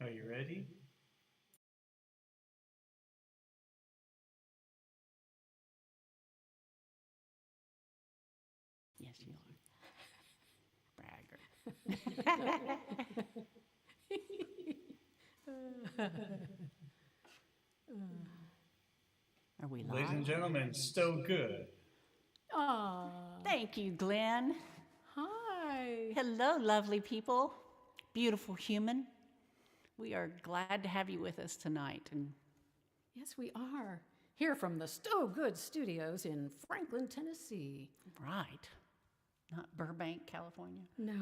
Are you ready? Yes, you are. Bragger. Are we live? Ladies and gentlemen, StoweGood. Aw, Thank you, Glenn. hi. Hello, lovely people, beautiful human. We are glad to have you with us tonight. And Yes, we are. Here from the StoweGood Studios in Franklin, Tennessee. right, not Burbank, California. No.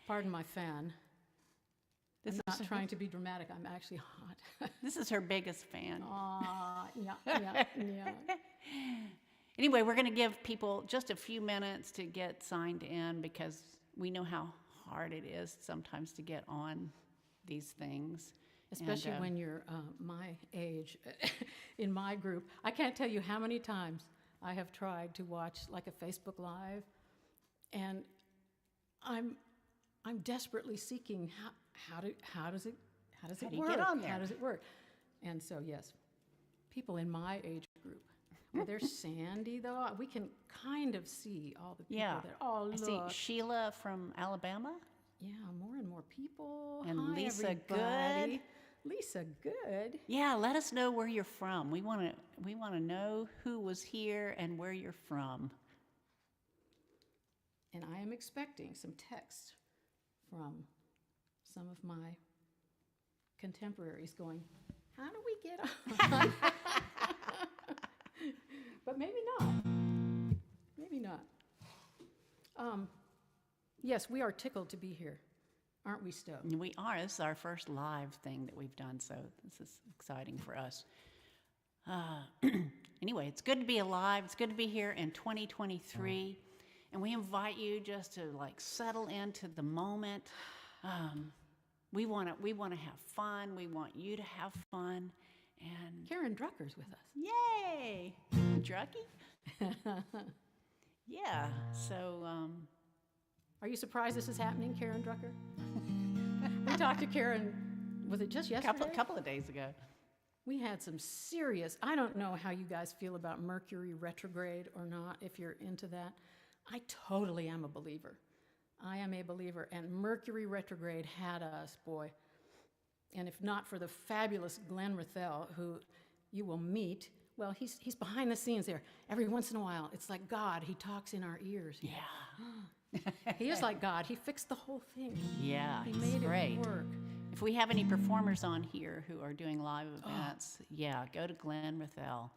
Pardon my fan. This I'm is not trying to be dramatic. I'm actually hot. This is her biggest fan. Aw, yeah. Anyway, we're going to give people just a few minutes to get signed in because we know how hard it is sometimes to get on these things. Especially And, when you're my age. In my group, I can't tell you how many times I have tried to watch like a Facebook Live, and I'm desperately seeking how does it How do you work? get on there? How does it work? And so yes, people in my age group. Well, there's Sandy though. We can kind of see all the people Yeah. there. Oh, I look. see Sheila from Alabama. Yeah, more and more people. And Hi, Lisa everybody. Good. Lisa Good. Yeah, let us know where you're from. We want to know who was here and where you're from. And I am expecting some text from some of my contemporaries going, how do we get on? But maybe not. Maybe not. Yes, we are tickled to be here, aren't we, Stowe? And we are. This is our first live thing that we've done, so this is exciting for us. Anyway, it's good to be alive. It's good to be here in 2023. And we invite you just to like settle into the moment. We want to have fun. We want you to have fun. And Karen Drucker's with us. yay! Drucky? Yeah. So Are you surprised this is happening, Karen Drucker? We talked to Karen, was it just yesterday? couple of days ago. We had some serious, I don't know how you guys feel about Mercury retrograde or not, if you're into that. I totally am a believer. I am a believer, and Mercury retrograde had us, boy. And if not for the fabulous Glenn Rathel, who you will meet, well, he's behind the scenes there. Every once in a while, it's like God. He talks in our ears. Yeah. He is like God. He fixed the whole thing. Yeah, He it's made great. it work. If we have any performers on here who are doing live events, yeah, go to Glenn Rathel.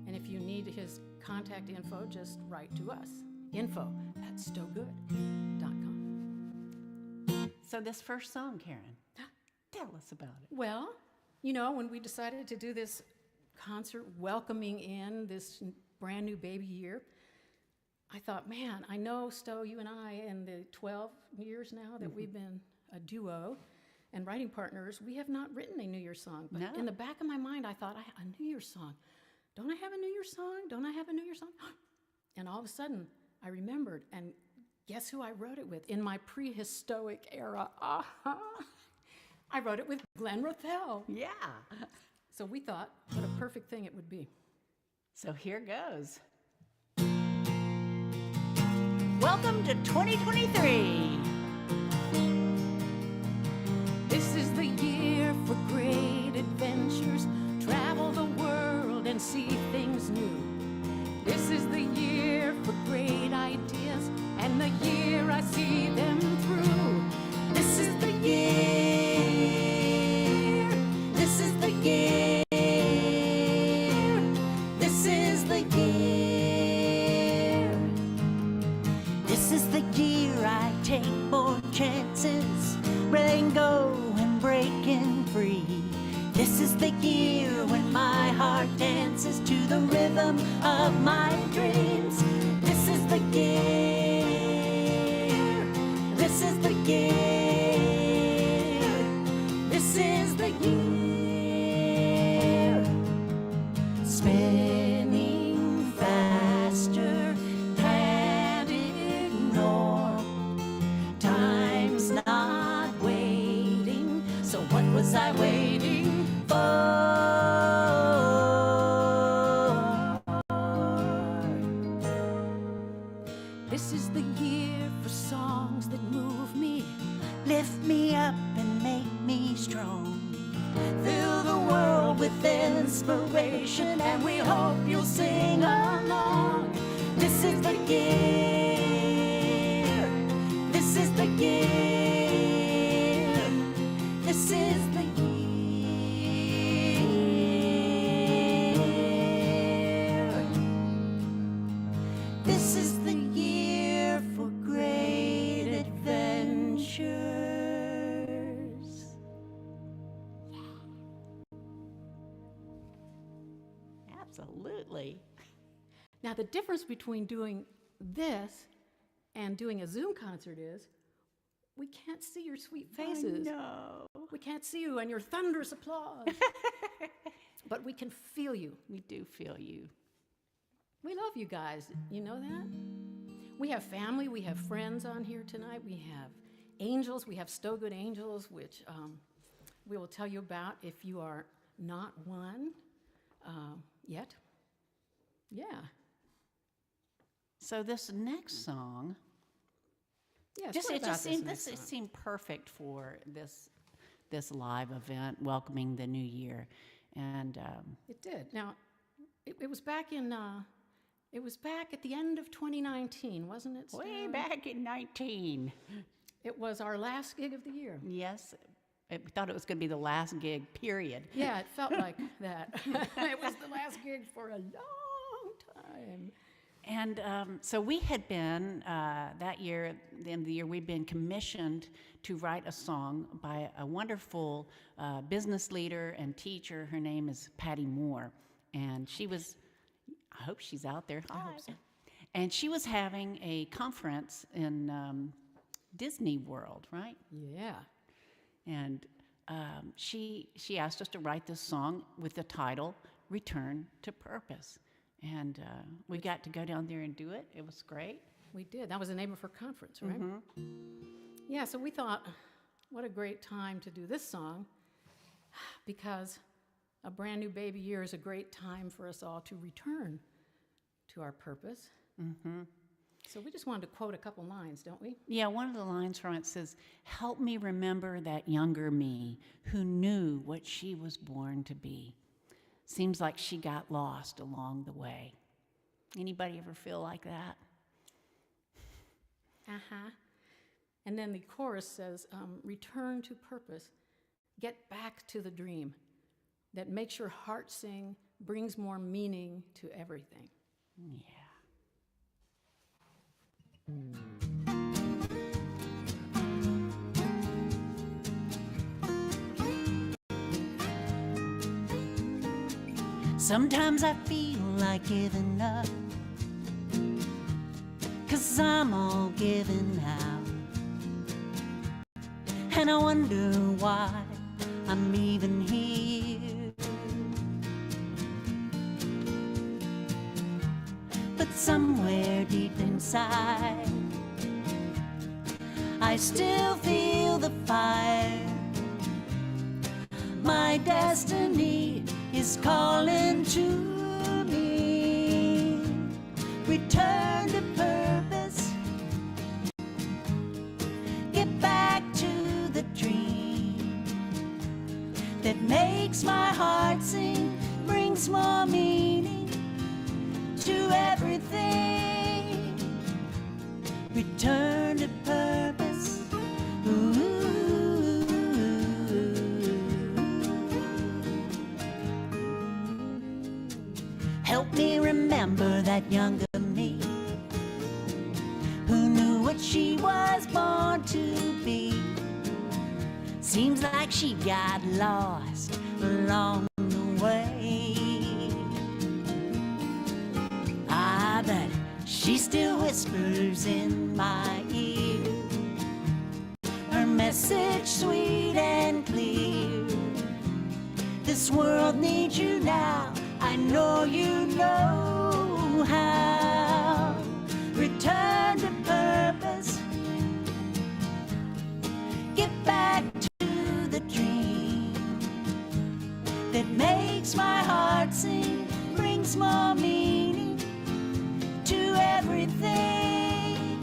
And if you need his contact info, just write to us. info@stowegood.com. So this first song, Karen, tell us about it. Well, you know, when we decided to do this concert welcoming in this brand new baby year, I thought, man, I know, Stowe, you and I, in the 12 years now that we've been a duo and writing partners, we have not written a New Year's song. But No. in the back of my mind, I thought, a New Year's song. Don't I have a New Year's song? Don't I have a New Year's song? And all of a sudden, I remembered, and guess who I wrote it with? In my prehistoric era, I wrote it with Glenn Rathel. Yeah. So we thought, what a perfect thing it would be. So here goes. Welcome to 2023. This is the year for great adventures. Travel the world and see things new. This is the year for great ideas, and the year I see them through. This is the year. This is the year. This is the year. This is the year I take more chances, letting go and breaking free. This is the year when my heart dances to the rhythm of my dreams. This is the year. This is the year. This is the year. Spinning faster, can't ignore. Time's not waiting. This is the year for songs that move me. Lift me up and make me strong. Fill the world with inspiration, and we hope you'll sing along. This is the year. This is the year. This is the year. This is the year for great adventures. Absolutely. Now, the difference between doing this and doing a Zoom concert is we can't see your sweet faces. No. We can't see you and your thunderous applause. But we can feel you. We do feel you. We love you guys. You know that? We have family. We have friends on here tonight. We have angels. We have StoweGood angels, which we will tell you about if you are not one yet. Yeah. So this next song, Yes, it what about just this seemed, next it song? seemed perfect for this live event, welcoming the new year, and It did. Now, it was back in, it was back at the end of 2019, wasn't it? way Stowe? back in 19. It was our last gig of the year. Yes, we thought it was going to be the last gig. Period. Yeah, it felt like that. It was the last gig for a long time. And so we had been, that year, at the end of the year, we'd been commissioned to write a song by a wonderful business leader and teacher. Her name is Patty Moore. And she was, I hope she's out there. I hope so. And she was having a conference in Disney World, right? Yeah. And she asked us to write this song with the title, Return to Purpose. And we got to go down there and do it. It was great. We did. That was the name of her conference, right? Yeah, so we thought, what a great time to do this song, because a brand new baby year is a great time for us all to return to our purpose. So we just wanted to quote a couple lines, don't we? Yeah, one of the lines from it says, help me remember that younger me who knew what she was born to be. Seems like she got lost along the way. Anybody ever feel like that? And then the chorus says, return to purpose, get back to the dream that makes your heart sing, brings more meaning to everything. Yeah. Sometimes I feel like giving up, 'cause I'm all given out. And I wonder why I'm even here. But somewhere deep inside, I still feel the fire. My destiny is calling to me. Return to purpose. Get back to the dream that makes my heart sing, brings more meaning to everything. Return to purpose. Ooh. Help me remember that younger me who knew what she was born to be. Seems like she got lost along the way. But she still whispers in my ear, her message sweet and clear. This world needs you now, I know you know how. Return to purpose. Get back to the dream that makes my heart sing, brings more meaning to everything.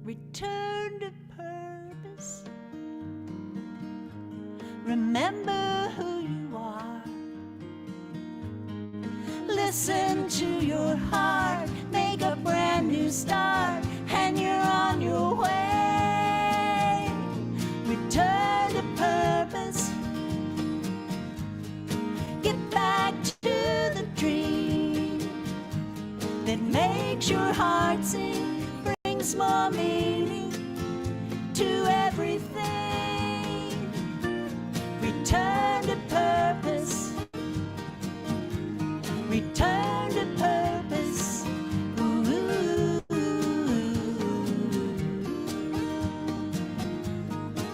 return to purpose. Remember who you are. Listen to your heart, make a brand new start, and you're on your way. Return to purpose. Get back to the dream that makes your heart sing, brings more meaning to everything. Return to purpose. Return to purpose. Ooh.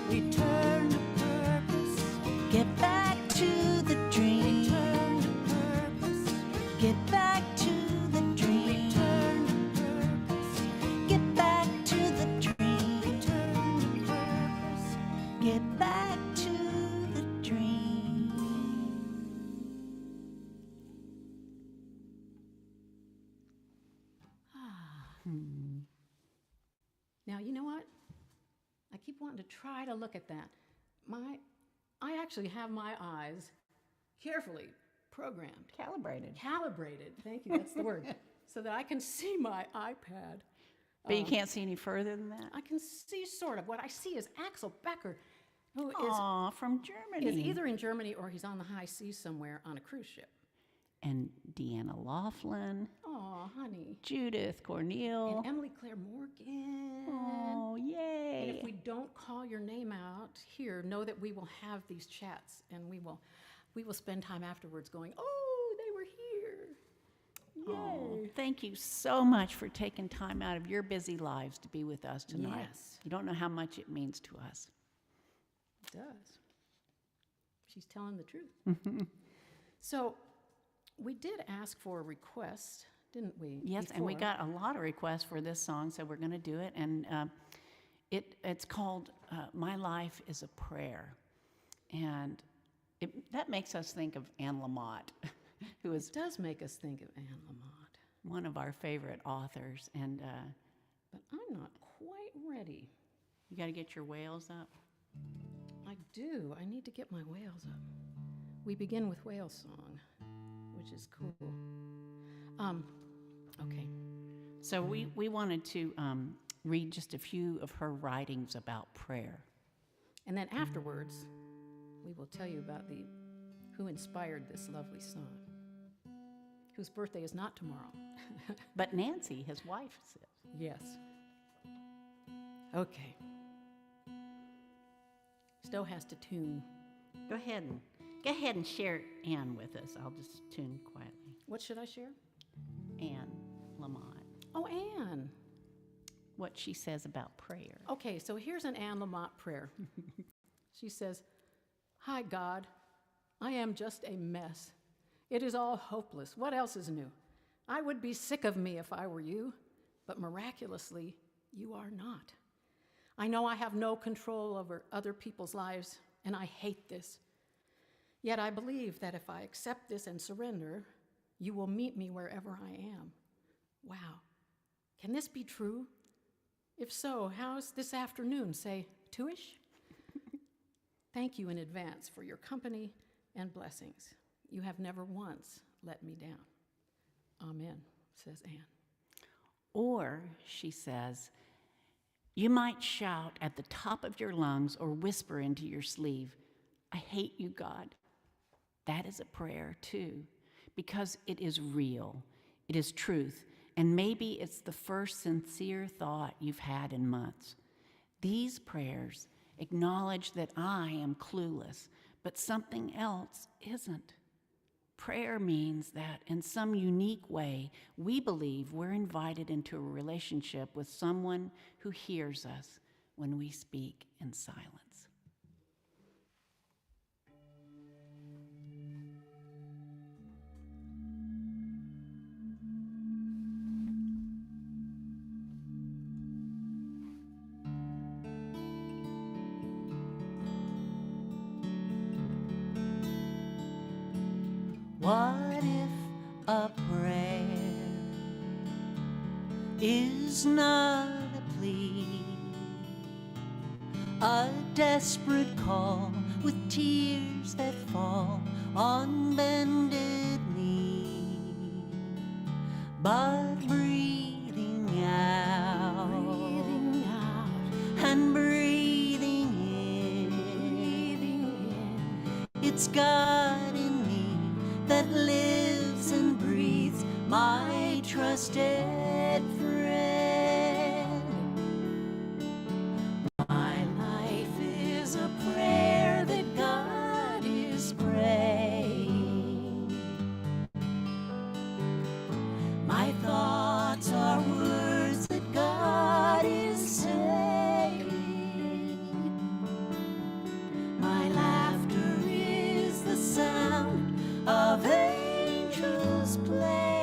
Return to purpose. Get back to the dream. Return to purpose. Get back to the dream. Return to purpose. Get back to the dream. Return to purpose. Get back to the dream. Now, you know what? I keep wanting to try to look at that. I actually have my eyes carefully programmed. Calibrated. Calibrated, thank you, that's the word, so that I can see my iPad. But you can't see any further than that? I can see sort of. What I see is Axel Becker, who Aw, from Germany. is either in Germany or he's on the high seas somewhere on a cruise ship. And Deanna Laughlin, Oh, honey. Judith Cornell. And Emily Claire Morgan. Oh, yay. And if we don't call your name out here, know that we will have these chats, and we will spend time afterwards going, oh, they were here. Oh, Yay. thank you so much for taking time out of your busy lives to be with us tonight. Yes. You don't know how much it means to us. It does. She's telling the truth. So we did ask for a request, didn't we? Yes, and we before? got a lot of requests for this song, so we're going to do it. And it's called My Life is a Prayer. And that makes us think of Anne Lamott, who is It does make us think of Anne Lamott. one of our favorite authors. And But I'm not quite ready. you got to get your whales up. I do. I need to get my whales up. We begin with whale song, which is cool. Okay. So we wanted to read just a few of her writings about prayer. And then afterwards, we will tell you about who inspired this lovely song, whose birthday is not tomorrow. But Nancy, his wife, says. Yes. Okay. Stowe has to tune. Go ahead and share Anne with us. I'll just tune quietly. What should I share? Anne Lamott. Oh, Anne. What she says about prayer. Okay, so here's an Anne Lamott prayer. She says, "Hi, God. I am just a mess. It is all hopeless. What else is new? I would be sick of me if I were you, but miraculously, you are not. I know I have no control over other people's lives, and I hate this. Yet I believe that if I accept this and surrender, you will meet me wherever I am. Wow. Can this be true? If so, how's this afternoon, say 2-ish? Thank you in advance for your company and blessings. You have never once let me down. Amen," says Anne. Or, she says, you might shout at the top of your lungs or whisper into your sleeve, "I hate you, God." That is a prayer too, because it is real, it is truth, and maybe it's the first sincere thought you've had in months. These prayers acknowledge that I am clueless, but something else isn't. Prayer means that in some unique way, we believe we're invited into a relationship with someone who hears us when we speak in silence. What if a prayer is not a plea, A desperate call with tears that fall on bended knee, but breathing out, and breathing in, it's God in me that lives and breathes, my trusted friend. My life is a prayer that God is praying. My thoughts are words that God is saying. My laughter is the sound of angels playing.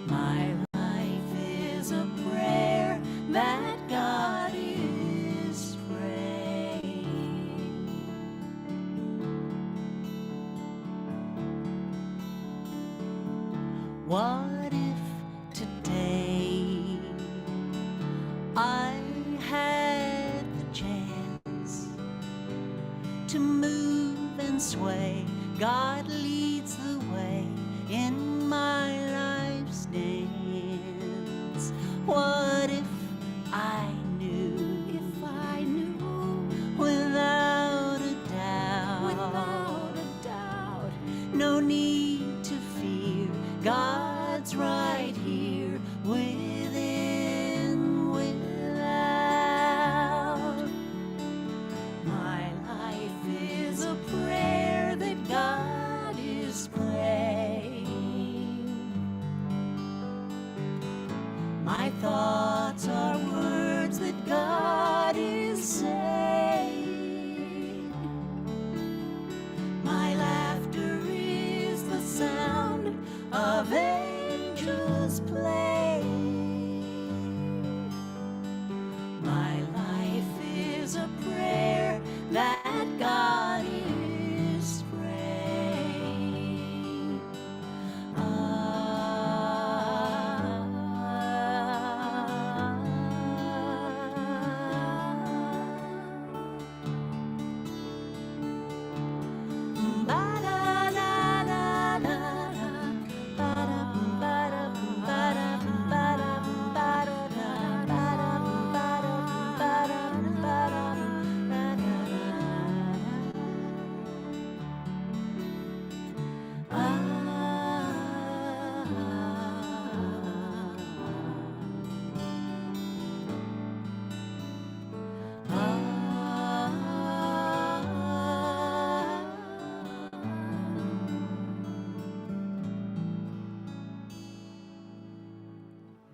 My life is a prayer that God is praying. What if today I had the chance to move and sway? God leads the way in my life's dance. What if I knew, without a doubt, no need to fear, God's right here, within, without. My life is a prayer that God is praying. My thoughts are words that God is saying. My laughter is the sound of angels playing. My life is a prayer that God is praying.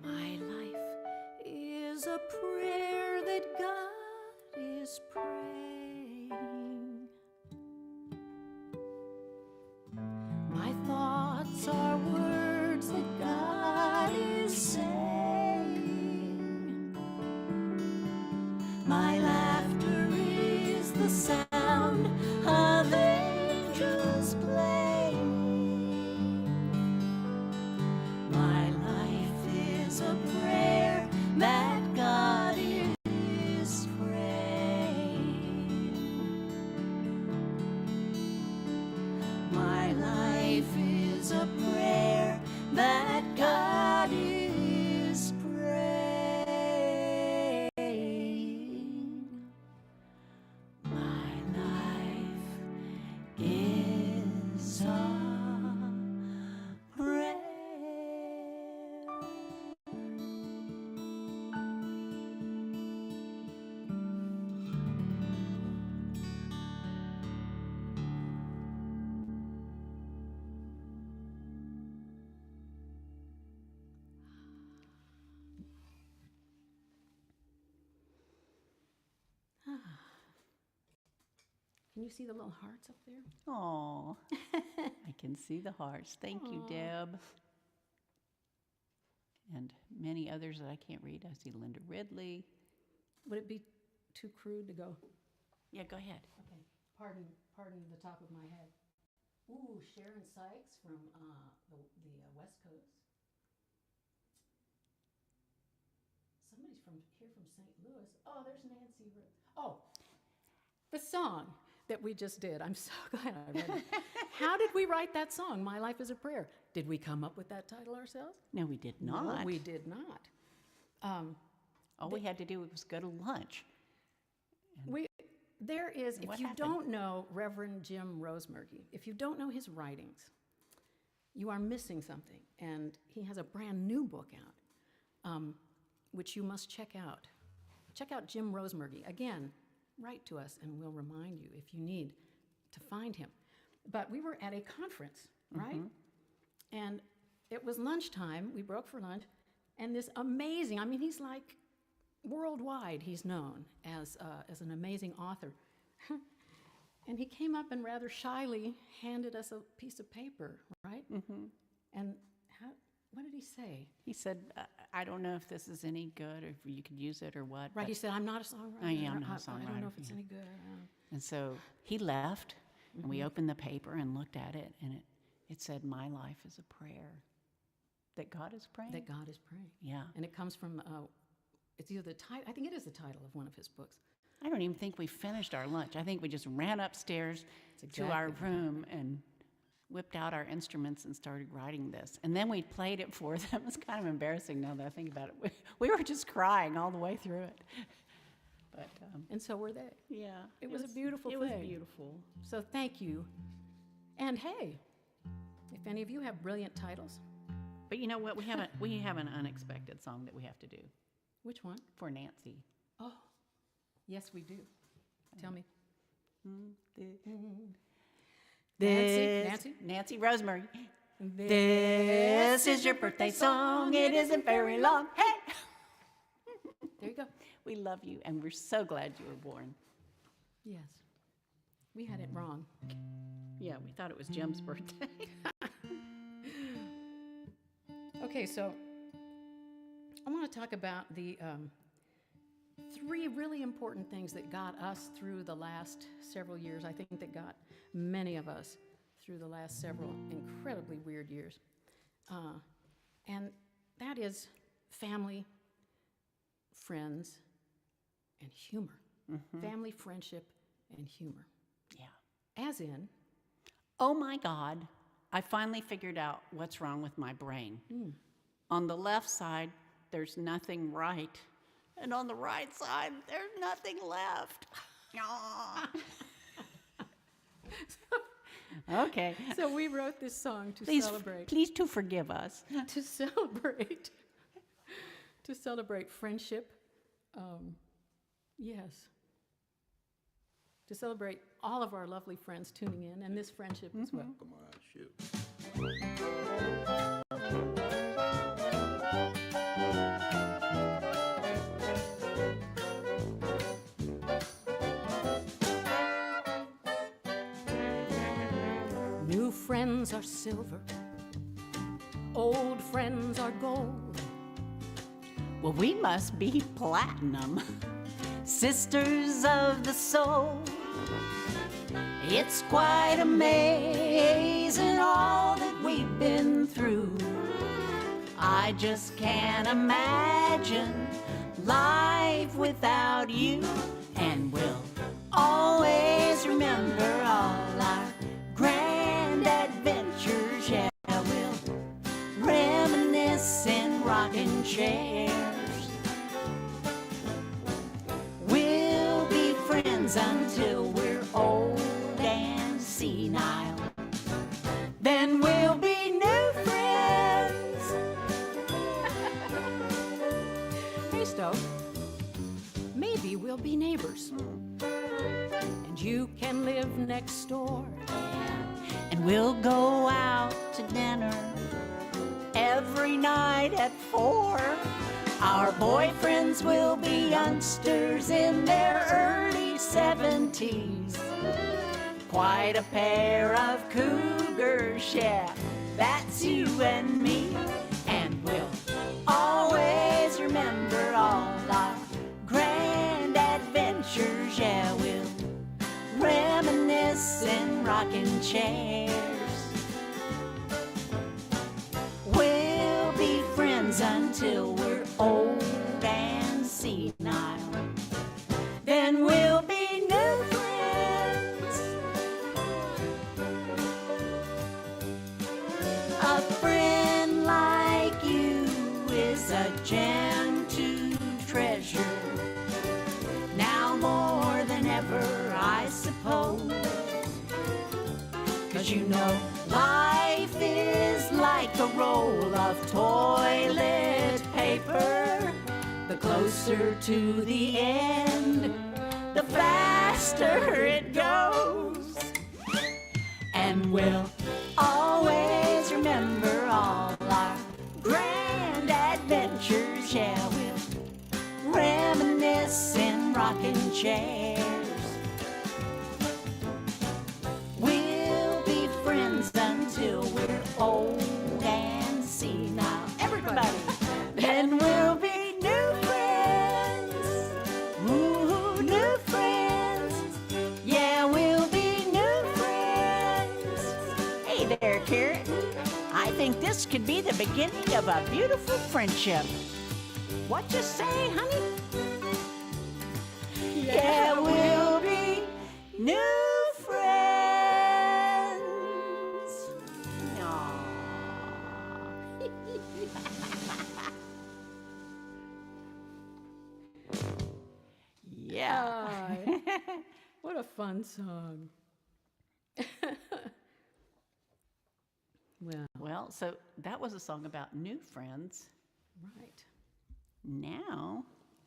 My life is a prayer that God is praying. My thoughts are words that God is saying. My laughter is the sound of angels playing. My life is a prayer that God is praying. My life is a prayer that God is praying. My life is a prayer. Can you see the little hearts up there? Oh, I can see the hearts. Thank you, Aw. Deb. And many others that I can't read. I see Linda Ridley. Would it be too crude to go? Yeah, go ahead. Okay, pardon the top of my head. Ooh, Sharon Sykes from the West Coast. Somebody's from here from St. Louis. Oh, there's Nancy. Oh, the song that we just did. I'm so glad I read it. How did we write that song, My Life is a Prayer? Did we come up with that title ourselves? No, we did not. No, we did not. All we had to do was go to lunch. There is, if What you happened? don't know Reverend Jim Rosemergy, if you don't know his writings, you are missing something. And he has a brand new book out, which you must check out. Check out Jim Rosemergy. Again, write to us and we'll remind you if you need to find him. But we were at a conference, right? And it was lunchtime. We broke for lunch. And this amazing, I mean, he's like worldwide, he's known as an amazing author. And he came up and rather shyly handed us a piece of paper, right? And what did he say? He said, I don't know if this is any good or if you could use it or what. Right, but- he said, I'm not a songwriter. Oh, yeah, I'm not a I don't know songwriter, if it's yeah. any good. And so he left, and we opened the paper and looked at it, and it said, my life is a prayer. That God is praying? That God is praying. Yeah. And it comes from, it's either the title, I think it is the title of one of his books. I don't even think we finished our lunch. I think we just ran upstairs to our room and whipped out our instruments and started writing this. And then we played it for them. It's kind of embarrassing now that I think about it. We were just crying all the way through it. But And so were they. yeah, It was a beautiful It thing. was beautiful. So thank you. And hey, if any of you have brilliant titles, But you know what? We have an unexpected song that we have to do which one? for Nancy. Oh, yes, we do. Tell me. Nancy Rosemary. This is your birthday song. It isn't very long. Hey! There you go. We love you, and we're so glad you were born. Yes. We had it wrong. Yeah, we thought it was Jim's birthday. Okay, so I want to talk about the three really important things that got us through the last several years. I think that got many of us through the last several incredibly weird years. And that is family, friends, and humor. Family, friendship, and humor. Yeah. As in, Oh my God, I finally figured out what's wrong with my brain. On the left side, there's nothing right. And on the right side, there's nothing left. Okay. so we wrote this song to Please, celebrate. please to forgive us. To celebrate friendship. Yes. To celebrate all of our lovely friends tuning in, and this friendship as well. Come on, shoot. New friends are silver, old friends are gold. Well, we must be platinum, sisters of the soul. It's quite amazing all that we've been through. I just can't imagine life without you. And we'll always remember all our grand adventures. Yeah, we'll reminisce in rocking chairs. We'll be friends until we're old and senile. Then we'll be new friends. Hey, Stowe, maybe we'll be neighbors. And you can live next door. And we'll go out to dinner every night at 4. Our boyfriends will be youngsters in their early 70s. Quite a pair of cougars, yeah, that's you and me. And we'll always remember all our grand adventures. Yeah, we'll reminisce in rocking chairs. We'll be friends until we're old and is a gem to treasure. Now more than ever, I suppose. 'Cause you know, life is like a roll of toilet paper. The closer to the end, the faster it goes. And we'll always remember all our grand adventures. Yeah, we'll reminisce in rocking chairs. We'll be friends until we're old and senile. Everybody! Then we'll be new friends. Ooh, new friends. Yeah, we'll be new friends. Hey there, Karen. I think this could be the beginning of a beautiful friendship. What you say, honey? Yeah, we'll be new friends. Aww. Yeah. What a fun song. Well, Well, so that was a song about new friends. right. Now,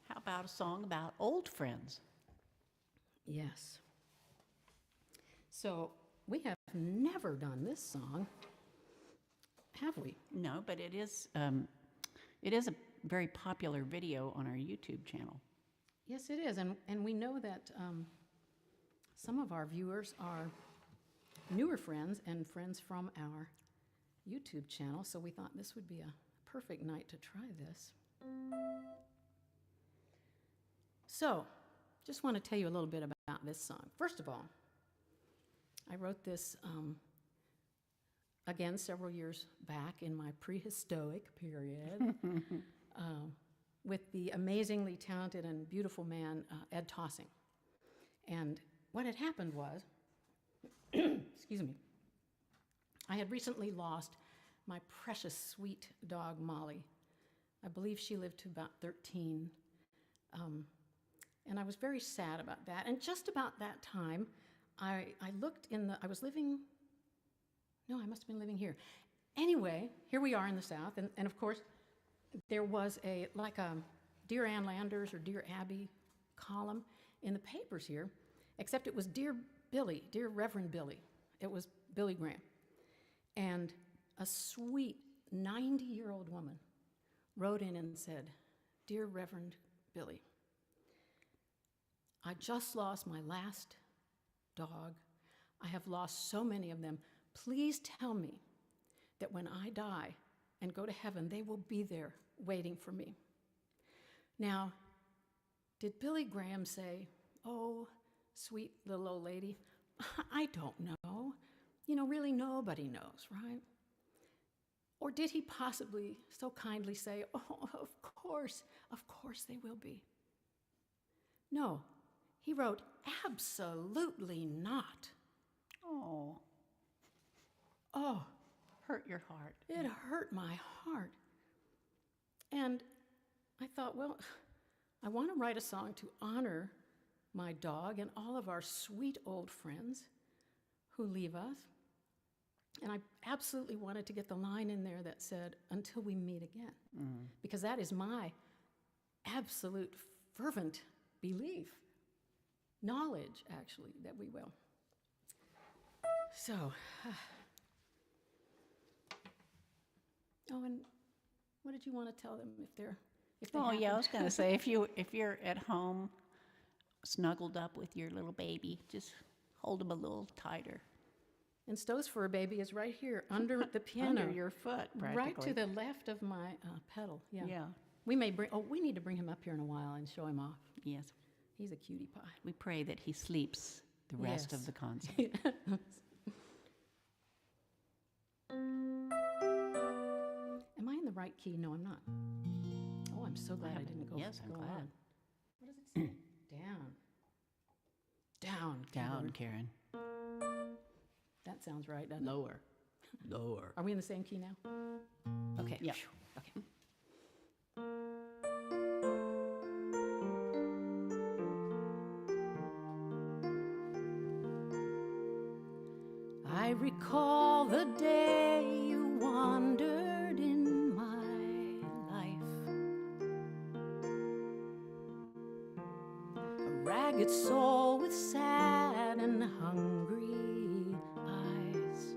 how about a song about old friends? Yes. So we have never done this song, have we? No, but it is a very popular video on our YouTube channel. Yes, it is. And we know that some of our viewers are newer friends and friends from our YouTube channel, so we thought this would be a perfect night to try this. So, just want to tell you a little bit about this song. First of all, I wrote this, again, several years back in my prehistoric period with the amazingly talented and beautiful man, Ed Tossing. And what had happened was, excuse me, I had recently lost my precious sweet dog, Molly. I believe she lived to about 13. And I was very sad about that. And just about that time, I looked in the, I was living, no, I must have been living here. Anyway, here we are in the South, and of course, there was like a Dear Ann Landers or Dear Abby column in the papers here, except it was Dear Billy, Dear Reverend Billy. It was Billy Graham. And a sweet 90-year-old woman wrote in and said, Dear Reverend Billy, I just lost my last dog. I have lost so many of them. Please tell me that when I die and go to heaven, they will be there waiting for me. Now, did Billy Graham say, oh, sweet little old lady? I don't know. You know, really nobody knows, right? Or did he possibly so kindly say, oh, of course they will be? No, he wrote, absolutely not. Oh, Oh, hurt your heart. it hurt my heart. And I thought, well, I want to write a song to honor my dog and all of our sweet old friends who leave us. And I absolutely wanted to get the line in there that said, until we meet again. Because that is my absolute fervent belief, knowledge, actually, that we will. So, oh, and what did you want to tell them if they Oh yeah, I happen? was gonna say if you're at home, snuggled up with your little baby, just hold him a little tighter. And Stowe's fur baby is right here under the piano. Under your foot, practically. Right to the left of my pedal, yeah. Yeah. We need to bring him up here in a while and show him off. Yes. He's a cutie pie. We pray that he sleeps the rest of Yes. the concert. Am I in the right key? No, I'm not. Oh, I'm so glad I didn't go. Yes, I'm go glad. on. What does it say? Down. Down. Down, keyboard. Karen. That sounds right, doesn't it? Lower. Lower. Are we in the same key now? Okay. Yeah. Okay. recall the day you wandered in my life. A ragged soul with sad and hungry eyes.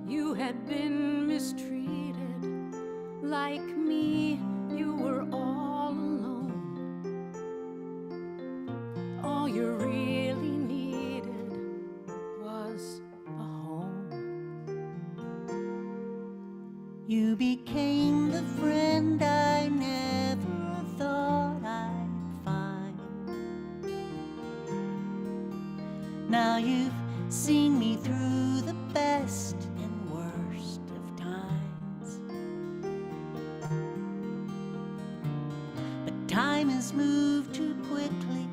You had been mistreated like me. You were all alone. All you really needed was a home. You became the friend I never thought I'd find. Now you've seen me through the best and worst of times. But time has moved too quickly,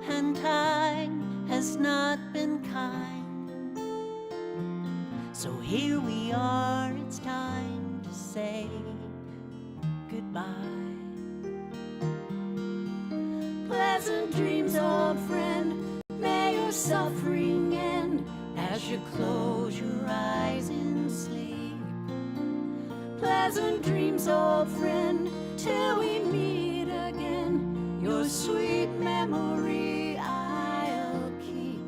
and time has not been kind. So here we are, it's time to say goodbye. Pleasant dreams, old friend, may your suffering end as you close your eyes in sleep. Pleasant dreams, old friend, till we meet again. Your sweet memory I'll keep.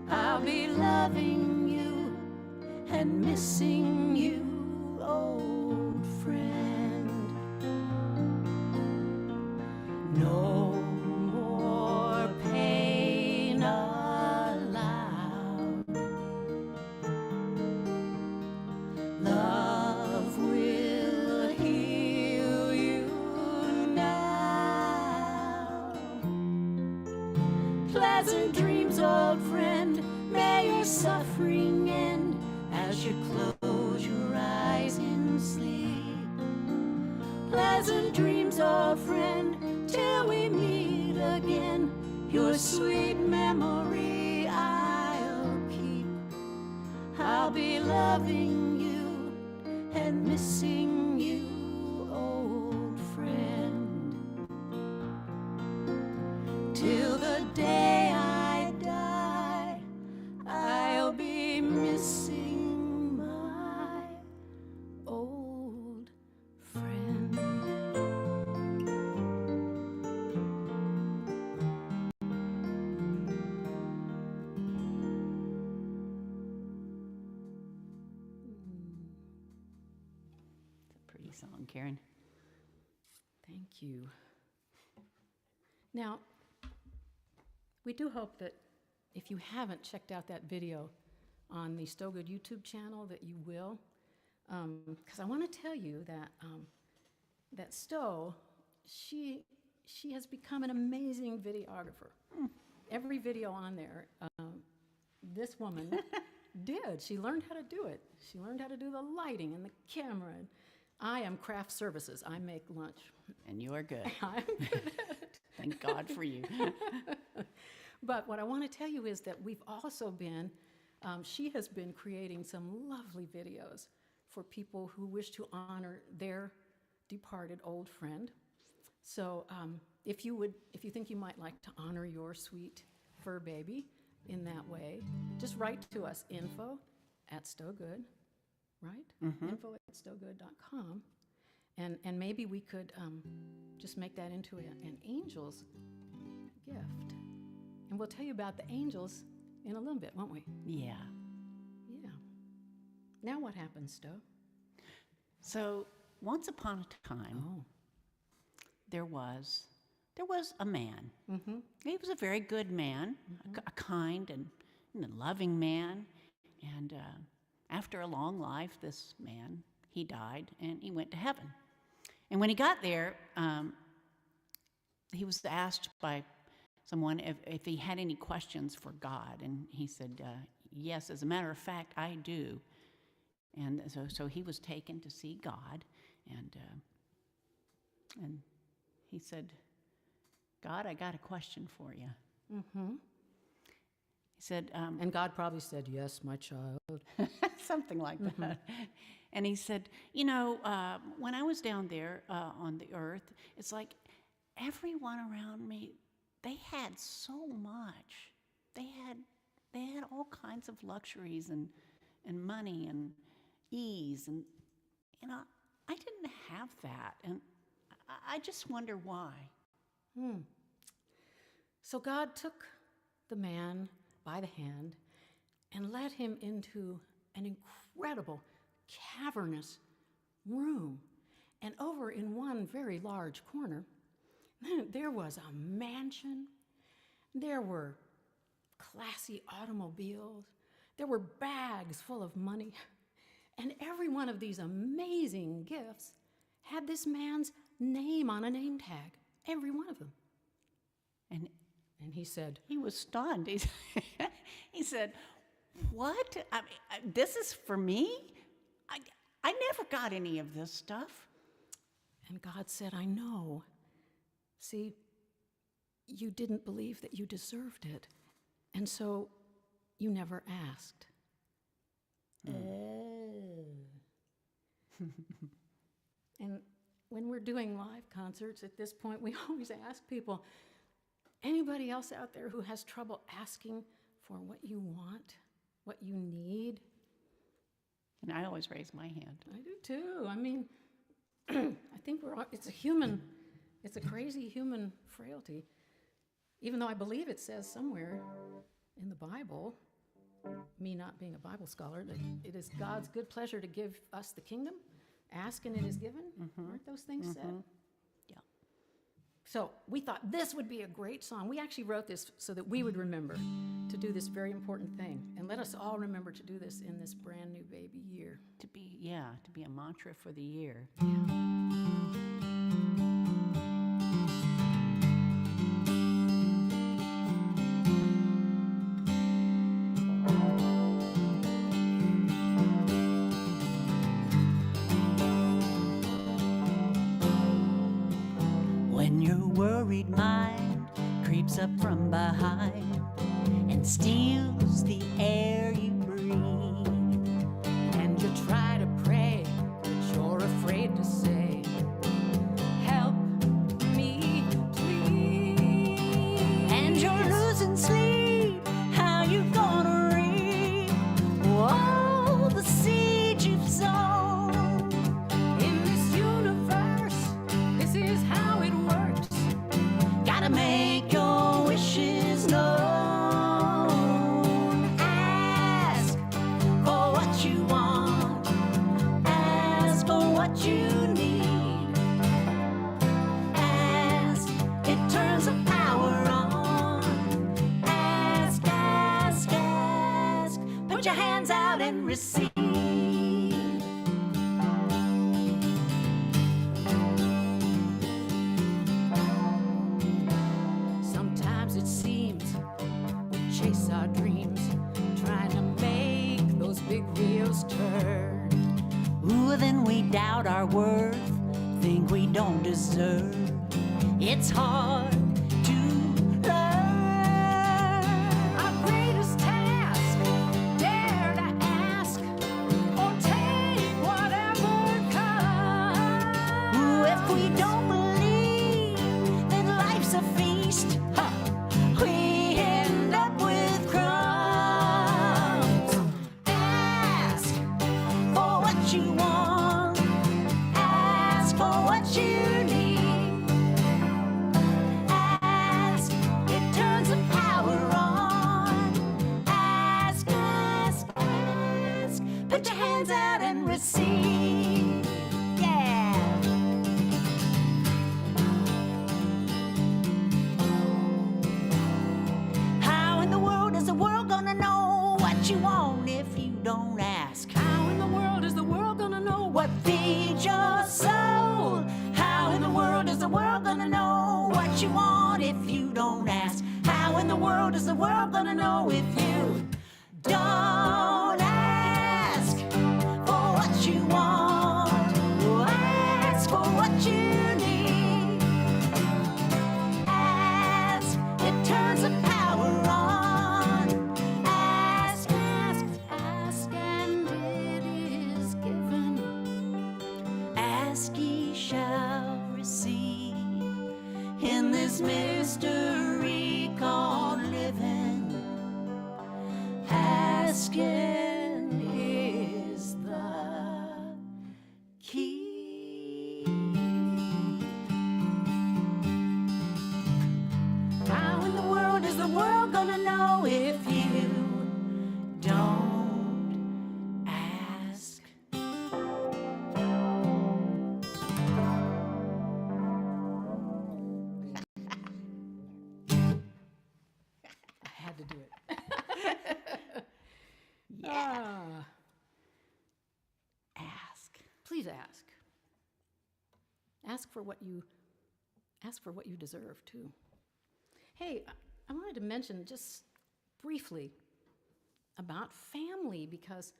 I'll be loving you and missing you, old friend. No more pain allowed. Love will heal you now. Pleasant dreams, old friend, may your suffering end as you close your eyes in sleep. Pleasant dreams, old friend, till we meet again. Your sweet memory I'll keep. I'll be loving you and missing you, old friend, till the day I die. I'll be missing my old friend. It's a pretty song, Karen. Thank you. Now, we do hope that if you haven't checked out that video on the StoweGood YouTube channel, that you will, because I want to tell you that that Stowe, she has become an amazing videographer. Every video on there, this woman did. She learned how to do it. She learned how to do the lighting and the camera. And I am craft services. I make lunch. And you are good. I'm good at it. Thank God for you. But what I want to tell you is that we've also been, she has been creating some lovely videos for people who wish to honor their departed old friend. So if you think you might like to honor your sweet fur baby in that way, just write to us, info@StoweGood, right? info@StoweGood.com. And maybe we could just make that into an angel's gift. And we'll tell you about the angels in a little bit, won't we? Yeah. Yeah. Now what happens, Stowe? So once upon a time, there was a man. Mm-hmm. He was a very good man, a kind and loving man. And after a long life, this man, he died and he went to heaven. And when he got there, he was asked by someone if he had any questions for God. And he said, yes, as a matter of fact, I do. And so he was taken to see God. And he said, God, I got a question for you. Mm-hmm. He said, And God probably said, yes, my child. something like that. And he said, when I was down there on the earth, it's like everyone around me, they had so much, they had all kinds of luxuries and money and ease, and I didn't have that, and I just wonder why. So God took the man by the hand and led him into an incredible cavernous room. And over in one very large corner, there was a mansion. There were classy automobiles. There were bags full of money. And every one of these amazing gifts had this man's name on a name tag. Every one of them. And he said, he was stunned. He said, "What? I mean, this is for me? I never got any of this stuff." and God said, I know. See, you didn't believe that you deserved it, and so you never asked. And when we're doing live concerts at this point, we always ask people, anybody else out there who has trouble asking for what you want, what you need? And I always raise my hand. I do too. I mean, I think it's a crazy human frailty. Even though I believe it says somewhere in the Bible, me not being a Bible scholar, that it is God's good pleasure to give us the kingdom. Ask and it is given. Aren't those things said? Yeah. So we thought this would be a great song. We actually wrote this so that we would remember to do this very important thing. And let us all remember to do this in this brand new baby year. To be a mantra for the year. When your worried mind creeps up from behind and steals the air you breathe, And you try to pray, but you're afraid to say, help me, please. and you're losing sleep, how you gonna reap all the seeds you've sown? In this universe, this is how it works. Gotta make your wishes known. Ask for what you want. Ask for what you need. Ask, it turns the power on. Ask, ask, ask. Put your hands out and receive. Sometimes it seems we chase our dreams, trying to make those big wheels turn. Ooh, then we doubt our worth, think we don't deserve. It's hard to learn. Our greatest task, dare to ask, or take whatever comes. Ooh, if we don't believe that life's a feast, we end up with crumbs. Ask for what you want. Ask for what you need. Ask, it turns the power on. Ask, ask, ask. Put your hands out and receive. Yeah. How in the world is the world gonna know what you want if you don't ask? How in the world is the world gonna know What feeds your soul? How in the world is the world gonna know what you want if you don't ask? How in the world is the world gonna know if you don't ask for what you want? Ask for what you need. Ask, it turns the power on. Ask, ask, ask, and it is given. Ask, ye shall receive. In this mystery called living, please ask. Ask for what you deserve, too. Hey, I wanted to mention just briefly about family, because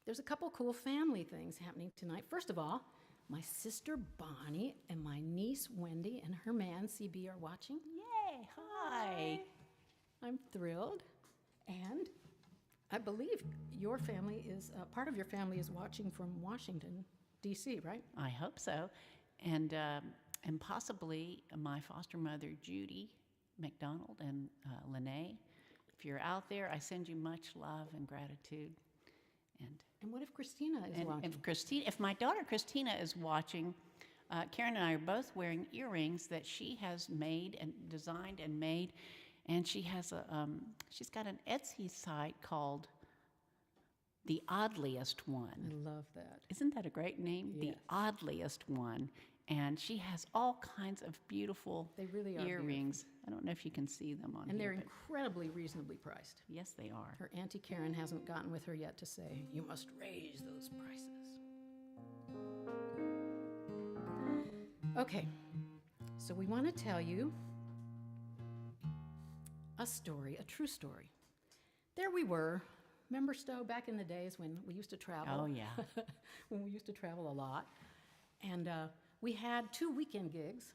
there's a couple cool family things happening tonight. First of all, my sister Bonnie and my niece Wendy and her man CB are watching. Yay, hi. I'm thrilled. And I believe your family is, part of your family is watching from Washington, D.C., right? I hope so. And possibly my foster mother, Judy McDonald, and Lene. If you're out there, I send you much love and gratitude. And what if Christina is watching? If my daughter Christina is watching, Karen and I are both wearing earrings that she has made and designed and made, and she has she's got an Etsy site called The Oddliest One. I love that. Isn't that a great name? Yes. The Oddliest One. And she has all kinds of beautiful They really are earrings. I don't know if you can see them on And here. they're but incredibly reasonably priced. yes, they are. Her Auntie Karen hasn't gotten with her yet to say, you must raise those prices. Okay, so we want to tell you a story, a true story. There we were. Remember, Stowe, back in the days when we used to travel? Oh, yeah. When we used to travel a lot. And we had 2 weekend gigs,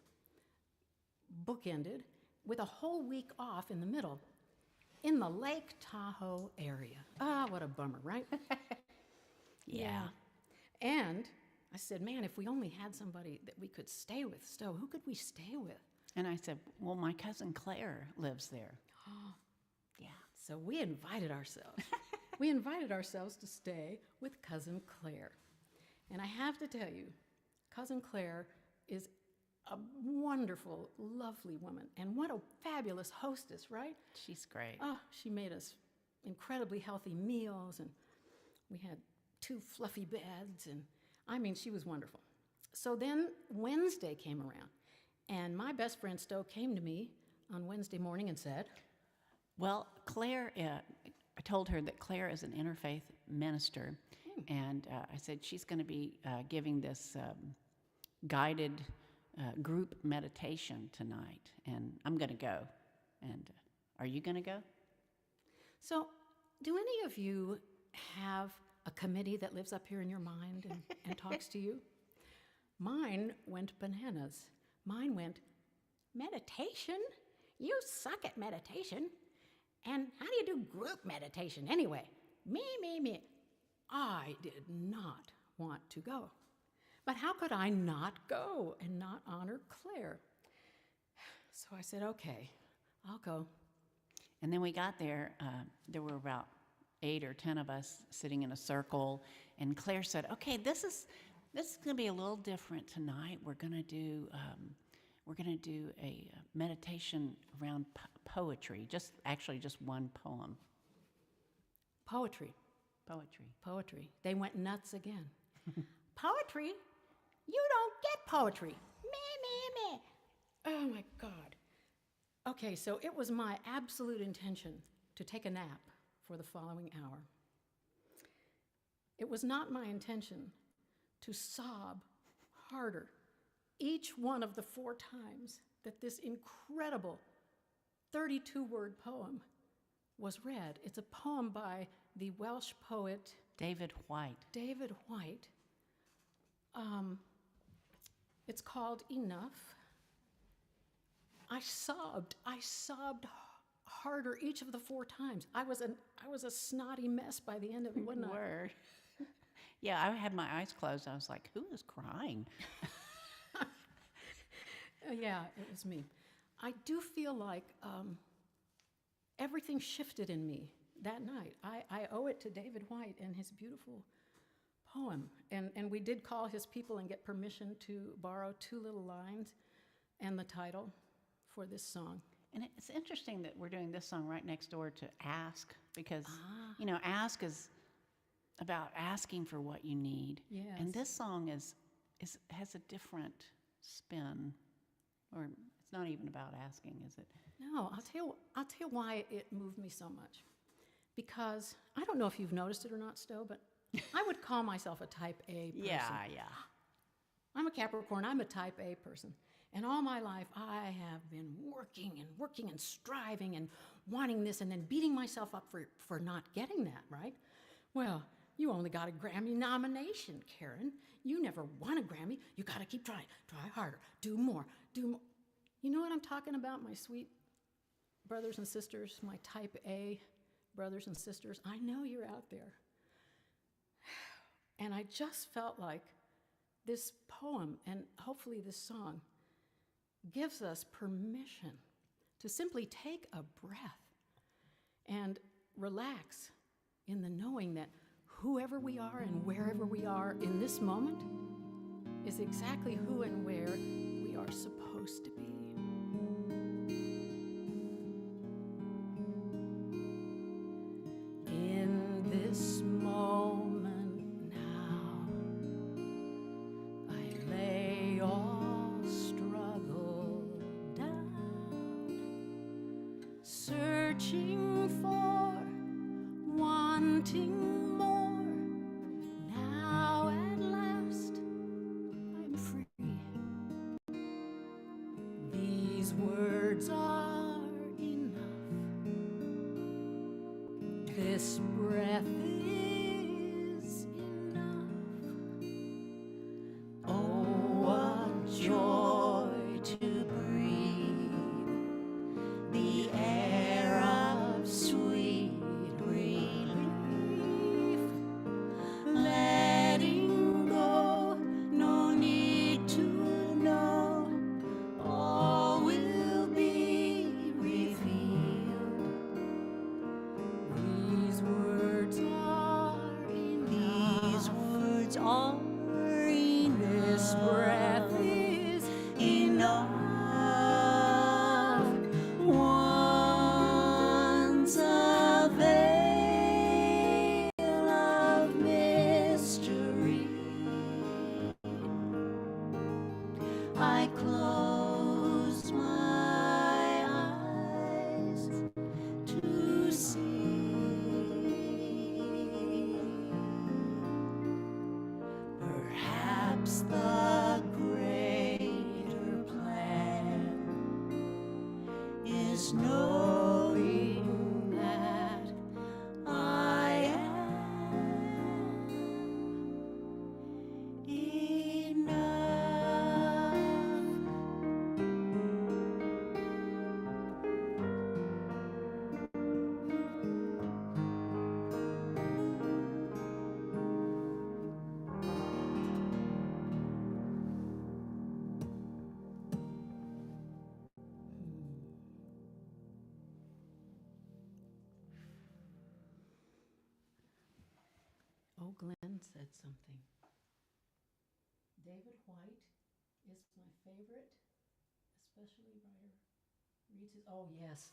bookended, with a whole week off in the middle, in the Lake Tahoe area. Ah, what a bummer, right? Yeah. And I said, man, if we only had somebody that we could stay with, Stowe, who could we stay with? And I said, well, my cousin Claire lives there. Yeah. So we invited ourselves. We invited ourselves to stay with Cousin Claire. And I have to tell you, Cousin Claire is a wonderful, lovely woman. And what a fabulous hostess, right? She's great. Oh, she made us incredibly healthy meals, and we had 2 fluffy beds, and I mean, she was wonderful. So then Wednesday came around, and my best friend Stowe came to me on Wednesday morning and said, Well, Claire, I told her that Claire is an interfaith minister, and I said she's going to be giving this guided group meditation tonight, and I'm going to go. And are you going to go? so do any of you have a committee that lives up here in your mind and talks to you? Mine went bananas. Mine went, meditation? You suck at meditation. And how do you do group meditation anyway? Me. I did not want to go. But how could I not go and not honor Claire? So I said, okay, I'll go. And then we got there. There were about 8 or 10 of us sitting in a circle, and Claire said, "Okay, this is going to be a little different tonight. We're going to do a meditation around poetry. Just one poem. Poetry. They went nuts again. Poetry? You don't get poetry. Me. Oh my God. Okay, so it was my absolute intention to take a nap for the following hour. It was not my intention to sob harder each one of the 4 times that this incredible 32-word poem was read. It's a poem by the Welsh poet David White. It's called Enough. I sobbed harder each of the 4 times. I was a snotty mess by the end of it, wasn't I? Word. Yeah, I had my eyes closed. I was like, who is crying? Yeah, it was me. I do feel like everything shifted in me that night. I owe it to David White and his beautiful poem. And we did call his people and get permission to borrow 2 little lines and the title for this song. And it's interesting that we're doing this song right next door to Ask, because, Ask is about asking for what you need. Yes. And this song has a different spin, or it's not even about asking, is it? No, I'll tell you why it moved me so much. Because I don't know if you've noticed it or not, Stowe, but I would call myself a type A person. Yeah. I'm a Capricorn. I'm a type A person. And all my life, I have been working and striving and wanting this and then beating myself up for not getting that, right? Well, you only got a Grammy nomination, Karen. You never won a Grammy. You got to keep trying. Try harder. Do more. Do more. You know what I'm talking about, my sweet brothers and sisters, my type A brothers and sisters? I know you're out there. And I just felt like this poem and hopefully this song gives us permission to simply take a breath and relax in the knowing that whoever we are and wherever we are in this moment is exactly who and where we are supposed to be. In this moment now, I lay all struggle down, searching for, wanting more. Now at last I'm free. These words are enough. This breath is enough. Oh, what joy to breathe the air of sweet relief. Letting go, no need to know. All will be revealed. These words are enough. These words are enough. This breath is enough. Once a veil of mystery, I close my eyes to see. Perhaps the greater plan is knowing that I am Oh, Glenn said something. David White is my favorite, especially writer. Reads his, oh, yes.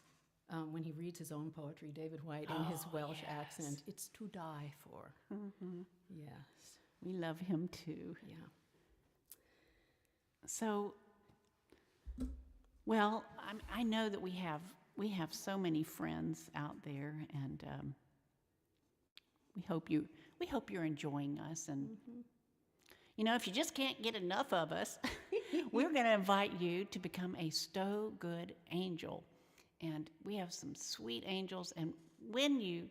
When he reads his own poetry, David White, in his Welsh accent, it's to die for. Yes. We love him too. Yeah. So, well, I know that we have so many friends out there, and we hope you're enjoying us. And you know, if you just can't get enough of us, we're going to invite you to become a StoweGood angel, and we have some sweet angels. And when you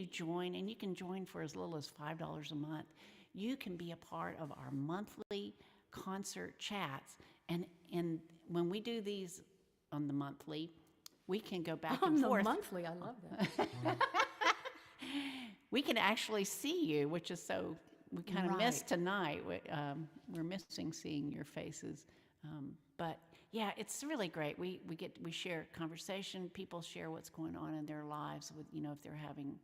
join, and you can join for as little as $5 a month, you can be a part of our monthly concert chats. And when we do these on the monthly, we can go back and forth. On the monthly, I love that. We can actually see you, which is so, we kind of missed tonight. We're missing seeing your faces. But yeah, it's really great. We share conversation. People share what's going on in their lives with, you know, if they're having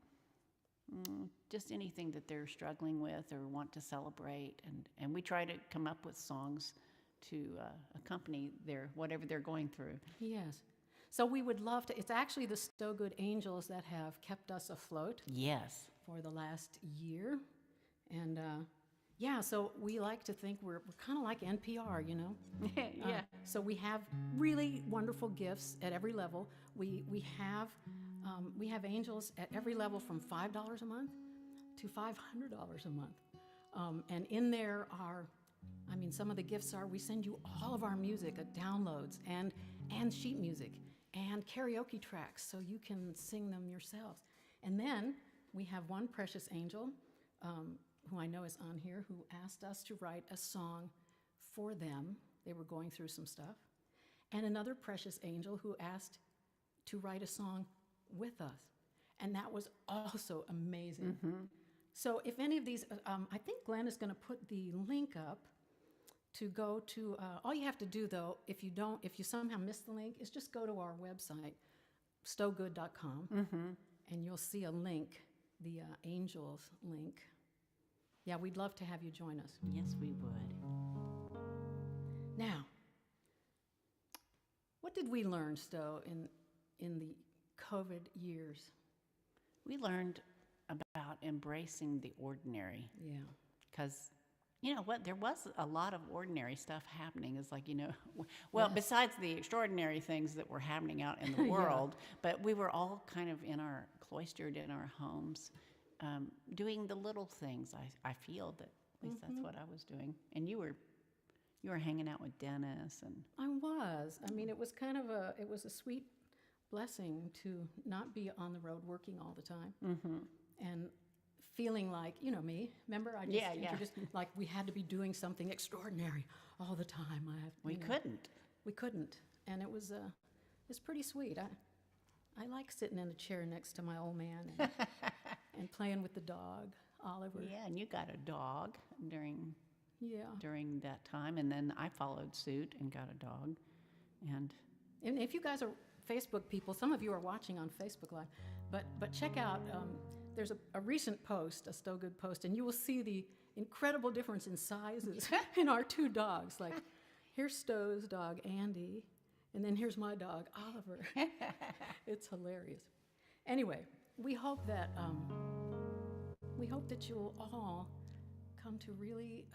just anything that they're struggling with or want to celebrate. And we try to come up with songs to accompany whatever they're going through. Yes. So we would love to, it's actually the StoweGood angels that have kept us afloat. Yes. For the last year. And yeah, so we like to think we're kind of like NPR, you know? Yeah. So we have really wonderful gifts at every level. We have angels at every level from $5 a month to $500 a month. And in there are, some of the gifts are we send you all of our music, downloads, and sheet music, and karaoke tracks so you can sing them yourselves. And then we have one precious angel, who I know is on here, who asked us to write a song for them. They were going through some stuff. And another precious angel who asked to write a song with us. And that was also amazing. So if any of these, I think Glenn is going to put the link up to go to, all you have to do though, if you somehow miss the link, is just go to our website, StoweGood.com, and you'll see a link, the Angels link. Yeah, we'd love to have you join us. Yes, we would. Now, what did we learn, Stowe, in the COVID years? We learned about embracing the ordinary. Yeah. Because, you know what, there was a lot of ordinary stuff happening. It's like, well, besides the extraordinary things that were happening out in the world, but we were all kind of cloistered in our homes, doing the little things. I feel that at least that's what I was doing. And you were hanging out with Dennis and I was. It was kind of it was a sweet blessing to not be on the road working all the time. And feeling like, me, remember I just introduced, like we had to be doing something extraordinary all the time. We couldn't. And it was it's pretty sweet. I like sitting in a chair next to my old man and playing with the dog, Oliver. Yeah, and you got a dog during that time, and then I followed suit and got a dog. And if you guys are Facebook people, some of you are watching on Facebook Live, but check out, there's a recent post, a StoweGood post, and you will see the incredible difference in sizes in our two dogs. Like, here's Stowe's dog, Andy, and then here's my dog, Oliver. It's hilarious. Anyway, we hope that you'll all come to really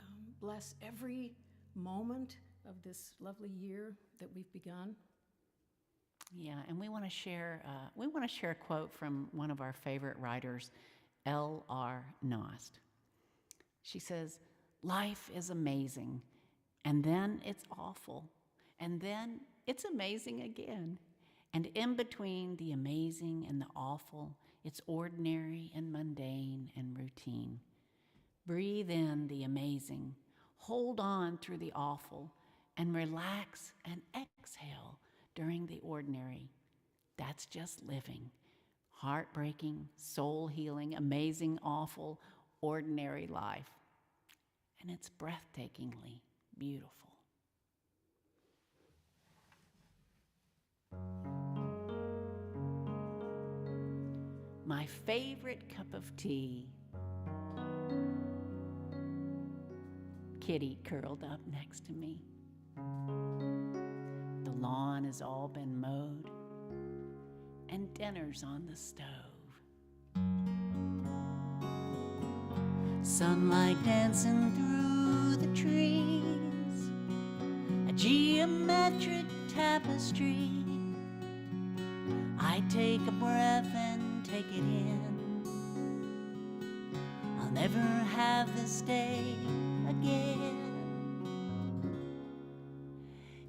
bless every moment of this lovely year that we've begun. Yeah, and we want to share a quote from one of our favorite writers, L.R. Nost. She says, "Life is amazing, and then it's awful, and then it's amazing again. And in between the amazing and the awful, it's ordinary and mundane and routine. Breathe in the amazing, hold on through the awful, and relax and exhale during the ordinary. That's just living. Heartbreaking, soul-healing, amazing, awful, ordinary life. And it's breathtakingly beautiful." My favorite cup of tea. Kitty curled up next to me. The lawn has all been mowed, and dinner's on the stove. Sunlight dancing through the trees, a geometric tapestry. I take a breath and take it in. I'll never have this day again.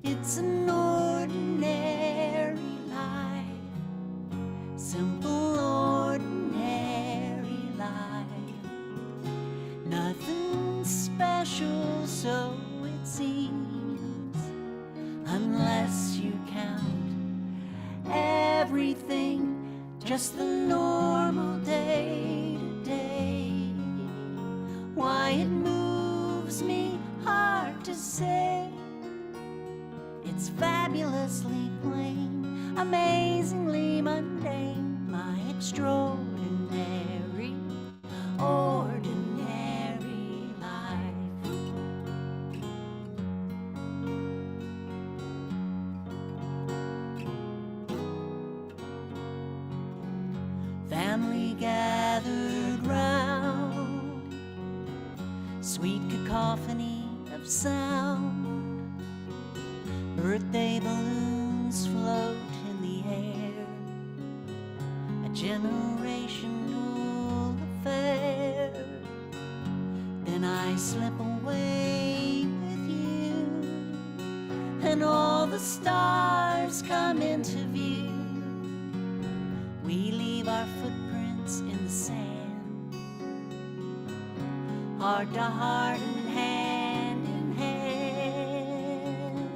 It's an ordinary life, simple ordinary life. Nothing special, so it seems, unless you count everything, just the normal day to day. Why it moves me hard to say. It's fabulously plain, amazingly mundane, my extraordinary, ordinary life. Family gathered round, sweet cacophony of sound. Birthday balloons float in the air, a generational affair. and all the stars come into view. We leave our footprints in the sand, heart to heart and hand in hand.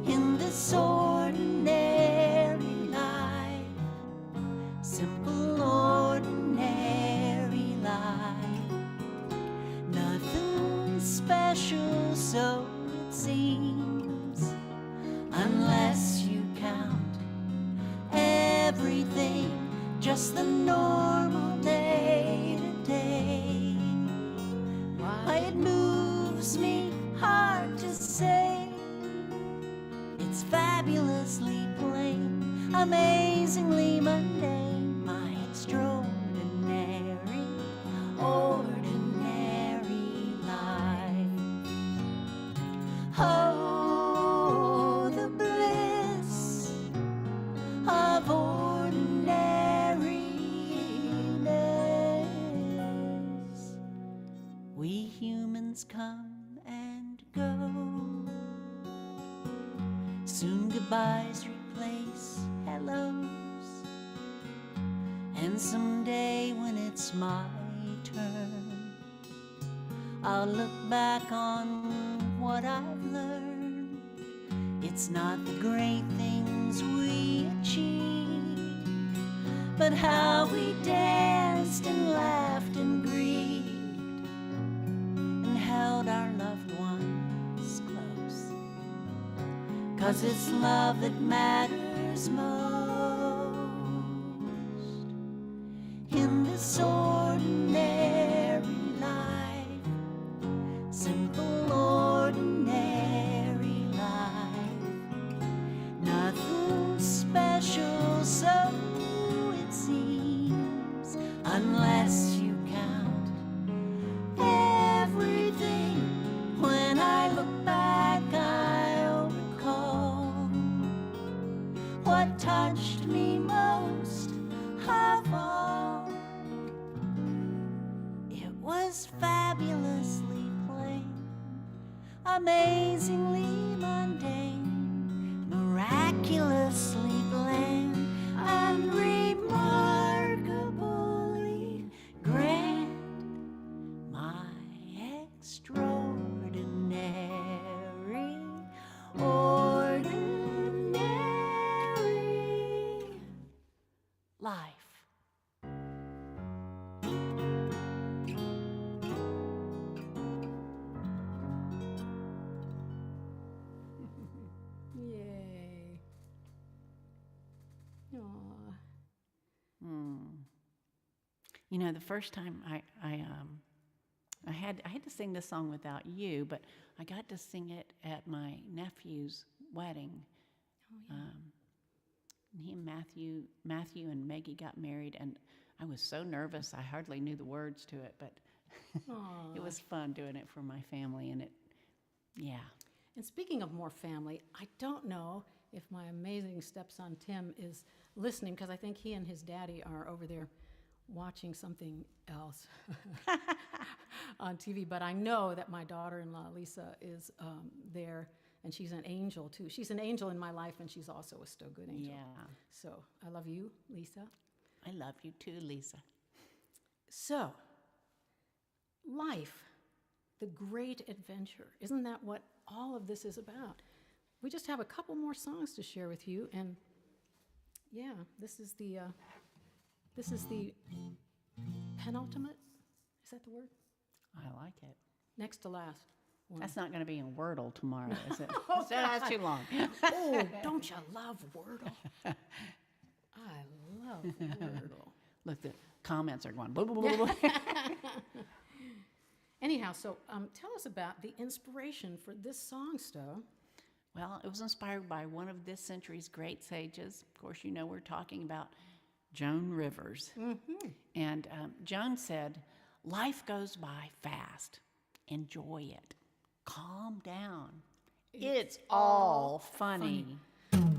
In this ordinary life, simple ordinary life, nothing special, so it seems, unless you count everything, just the normal day to day. Why it moves me hard to say, it's fabulously plain, amazingly mundane, my extraordinary, ordinary life. Oh, the bliss of ordinariness. We humans come and go, soon goodbyes replace hellos, and someday when it's my turn, I'll look back on what I've learned. It's not the great things we achieved, but how we danced and laughed and grieved and held our loved ones close. 'Cause it's love that matters most in this ordinary life, simple ordinary life, nothing special, so it seems, unless you count everything. When I look back, I'll recall what touched me most of all. It was fabulously plain, amazingly mundane, miraculously bland, and remarkably grand. My extraordinary, ordinary life. Yay. Aw. You know, the first time I had to sing this song without you, but I got to sing it at my nephew's wedding. He and Matthew and Maggie got married, and I was so nervous I hardly knew the words to it, but it was fun doing it for my family, and yeah. And speaking of more family, I don't know if my amazing stepson Tim is listening, because I think he and his daddy are over there watching something else on TV. But I know that my daughter-in-law Lisa is there, and she's an angel too. She's an angel in my life, and she's also a StoweGood angel. Yeah. So I love you, Lisa. I love you too, Lisa. So, life, the great adventure. Isn't that what all of this is about? We just have a couple more songs to share with you, and yeah, this is the penultimate. Is that the word? I like it. Next to last one. That's not going to be in Wordle tomorrow, is it? Oh, That's too long. Oh, don't you love Wordle? I love Wordle. Look, the comments are going. Blah, blah, blah, blah. Anyhow, so tell us about the inspiration for this song, Stowe. Well, it was inspired by one of this century's great sages. Of course, you know we're talking about Joan Rivers. Mm-hmm. And Joan said, "Life goes by fast. Enjoy it. Calm down. It's all funny."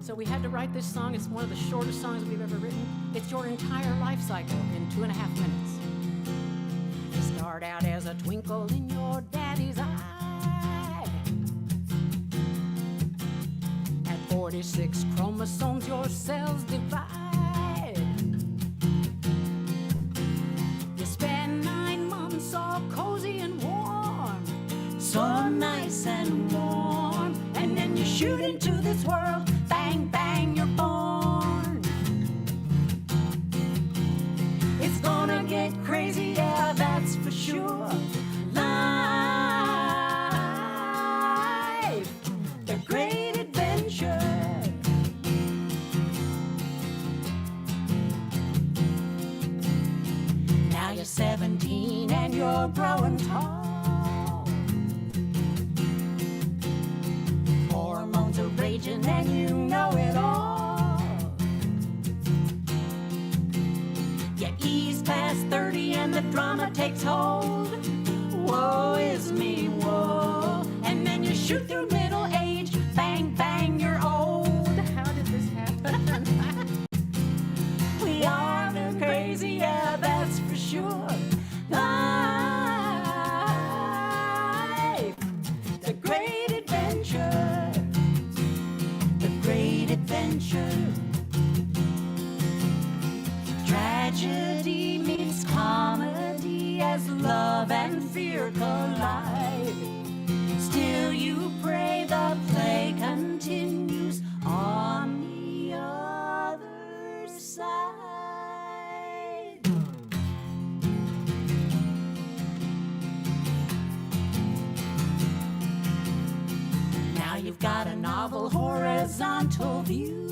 So we had to write this song. It's one of the shortest songs we've ever written. It's your entire life cycle in 2.5 minutes. Start out as a twinkle in your daddy's eye. 46 chromosomes your cells divide. You spend 9 months all cozy and warm, So nice and warm. and then you shoot into this world. Bang, bang, you're born. It's gonna get crazy, yeah, that's for sure. Life, The great adventure. now you're 17 and you're growing tall. Hormones are raging and you know it all. You ease past 30 and the drama takes hold. Woe is me, woe. And then you shoot through middle age. Bang, bang, you're old. How did this happen? We are the crazy, yeah, that's for sure. Life, The great adventure. the great adventure. Tragedy meets comedy as love and fear collide. Still you pray the play continues on the other side. Now you've got a novel horizontal view.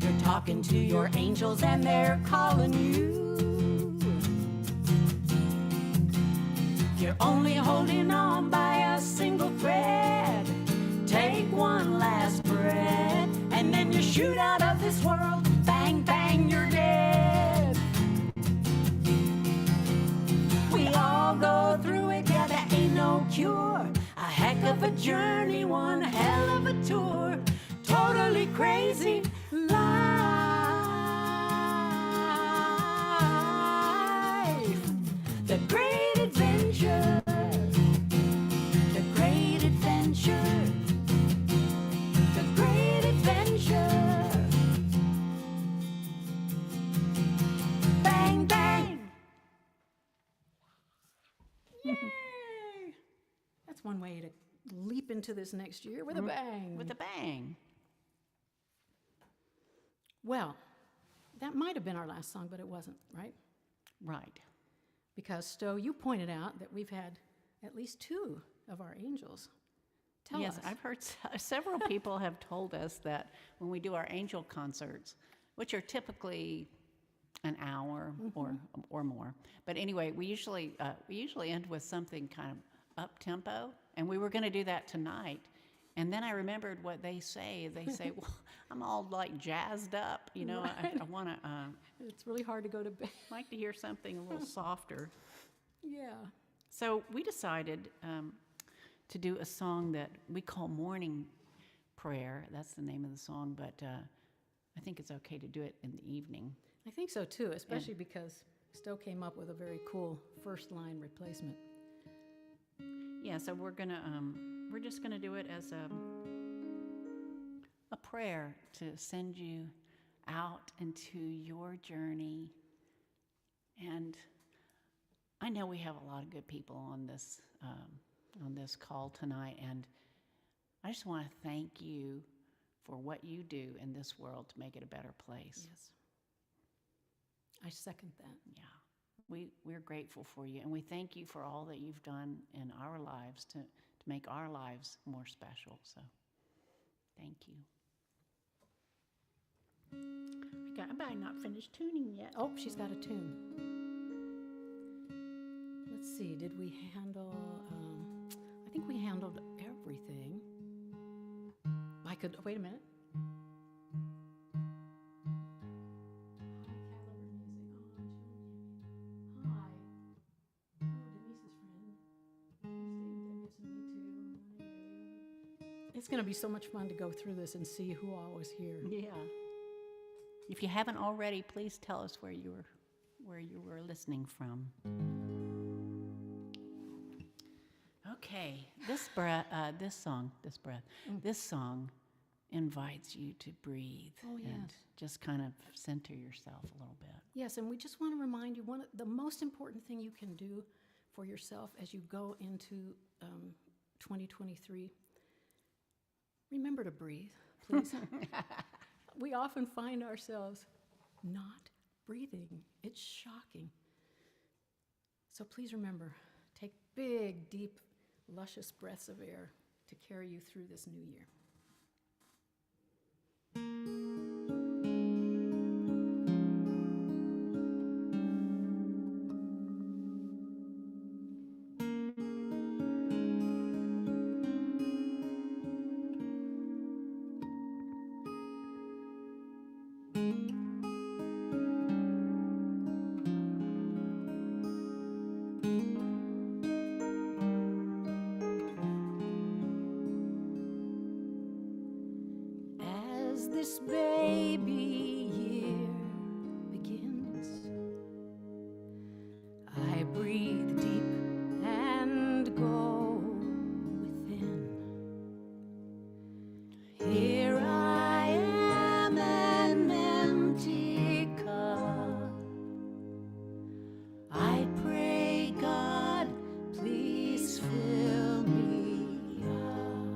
You're talking to your angels and they're calling you. You're only holding on by a single thread. Take one last breath, and then you shoot out of this world. Bang, bang, you're dead. We all go through it, yeah, there ain't no cure. A heck of a journey, one hell of a tour. Totally crazy life. The great adventure. The great adventure. The great adventure. Bang, bang. That's one way to leap into this next year with a bang. With a bang. Well, that might have been our last song, but it wasn't, right? Right. Because, Stowe, you pointed out that we've had at least 2 of our angels. Tell Yes, us. I've heard several people have told us that when we do our angel concerts, which are typically an hour or more, but anyway, we usually end with something kind of up tempo, and we were going to do that tonight. And then I remembered what they say. They say, "Well, I'm all like jazzed up, you know. Right. I want to It's really hard to go to bed. like to hear something a little softer." Yeah. So we decided to do a song that we call Morning Prayer. That's the name of the song, but I think it's okay to do it in the evening. I think so too, especially because Stowe came up with a very cool first line replacement. Yeah, so we're just gonna do it as a prayer to send you out into your journey. And I know we have a lot of good people on this call tonight, and I just want to thank you for what you do in this world to make it a better place. Yes. I second that. Yeah, we're grateful for you, and we thank you for all that you've done in our lives to make our lives more special. So, thank you. I might not finished tuning yet. Oh, she's got a tune. Let's see, did we handle, I think we handled everything. Wait a minute. Hi. Oh, Denise's friend. It's going to be so much fun to go through this and see who all was here. Yeah. If you haven't already, please tell us where you were listening from. Okay, this song invites you to breathe Oh, and yes. just kind of center yourself a little bit. Yes, and we just want to remind you, the most important thing you can do for yourself as you go into 2023, remember to breathe, please. We often find ourselves not breathing. It's shocking. So please remember, take big, deep, luscious breaths of air to carry you through this new year. As this baby year begins, I breathe deep and go within. Here I am, an empty cup. I pray, God, please fill me up.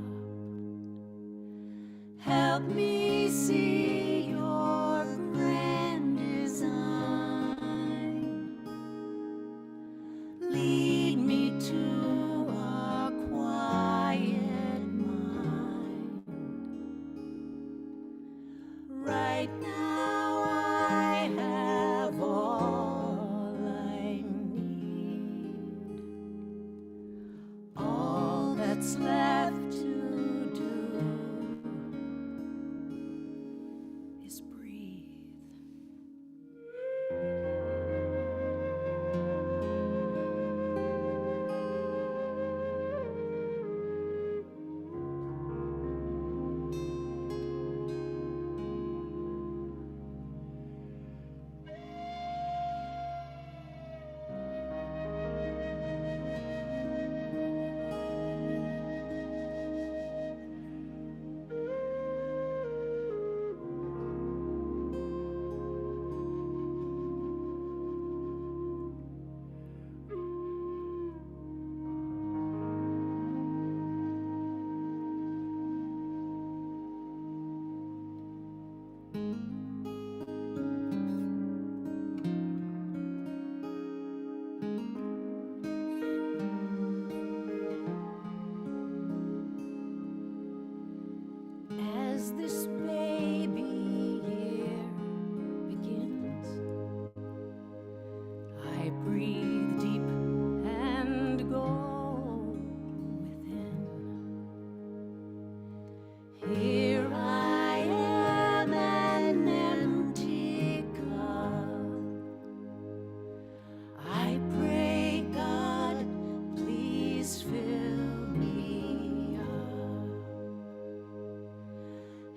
Help me see your grand design. Lead me to a quiet mind. Right now I have all I need. All that's left to do is breathe. As this baby year begins, I breathe deep and go within. Here I am, an empty cup. I pray, God, please fill me up.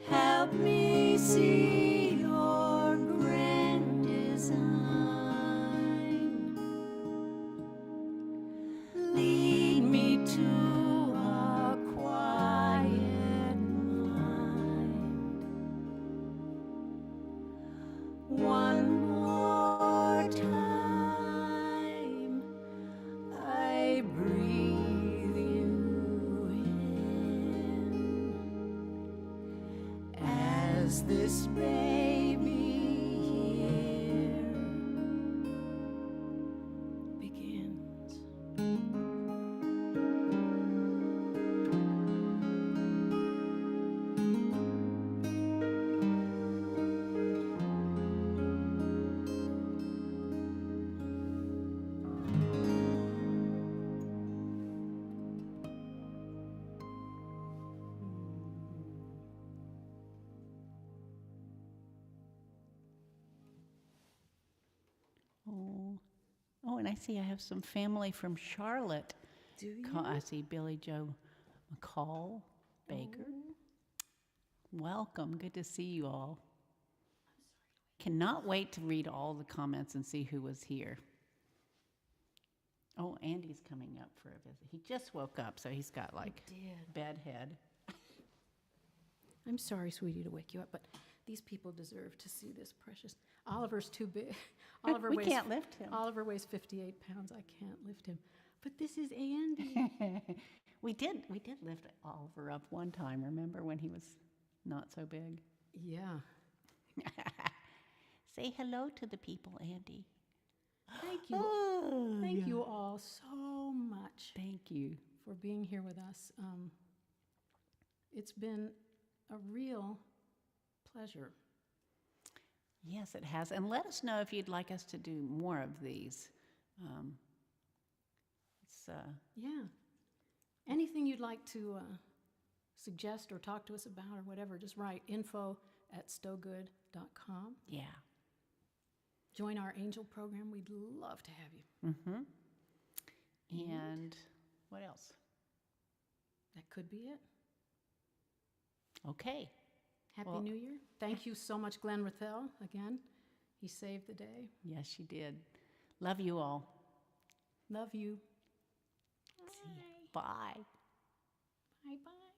Help me see your grand design. Lead me to a quiet mind. One more time, I breathe you in. As this baby year begins. Oh, and I see I have some family from Charlotte. Do you? I see Billy Joe McCall Baker. Welcome. Good to see you all. Cannot wait to read all the comments and see who was here. Oh, Andy's coming up for a visit. He just woke up, so he's got like bedhead. I'm sorry, sweetie, to wake you up, but these people deserve to see this precious. Oliver's too big. Oliver We can't lift him. Oliver weighs 58 pounds. I can't lift him. But this is Andy. We did lift Oliver up one time, remember, when he was not so big? Yeah. Say hello to the people, Andy. Thank you. Oh, Thank you all so much Thank you. for being here with us. It's been a real pleasure. Yes, it has. And let us know if you'd like us to do more of these. Yeah. Anything you'd like to suggest or talk to us about or whatever, just write info@StoweGood.com. Yeah. Join our angel program. We'd love to have you. Mm-hmm. And what else? That could be it. Okay. Happy New Year. Thank you so much, Glenn Rathel, again. He saved the day. Yes, she did. Love you all. Love you. See ya. Bye. Bye-bye.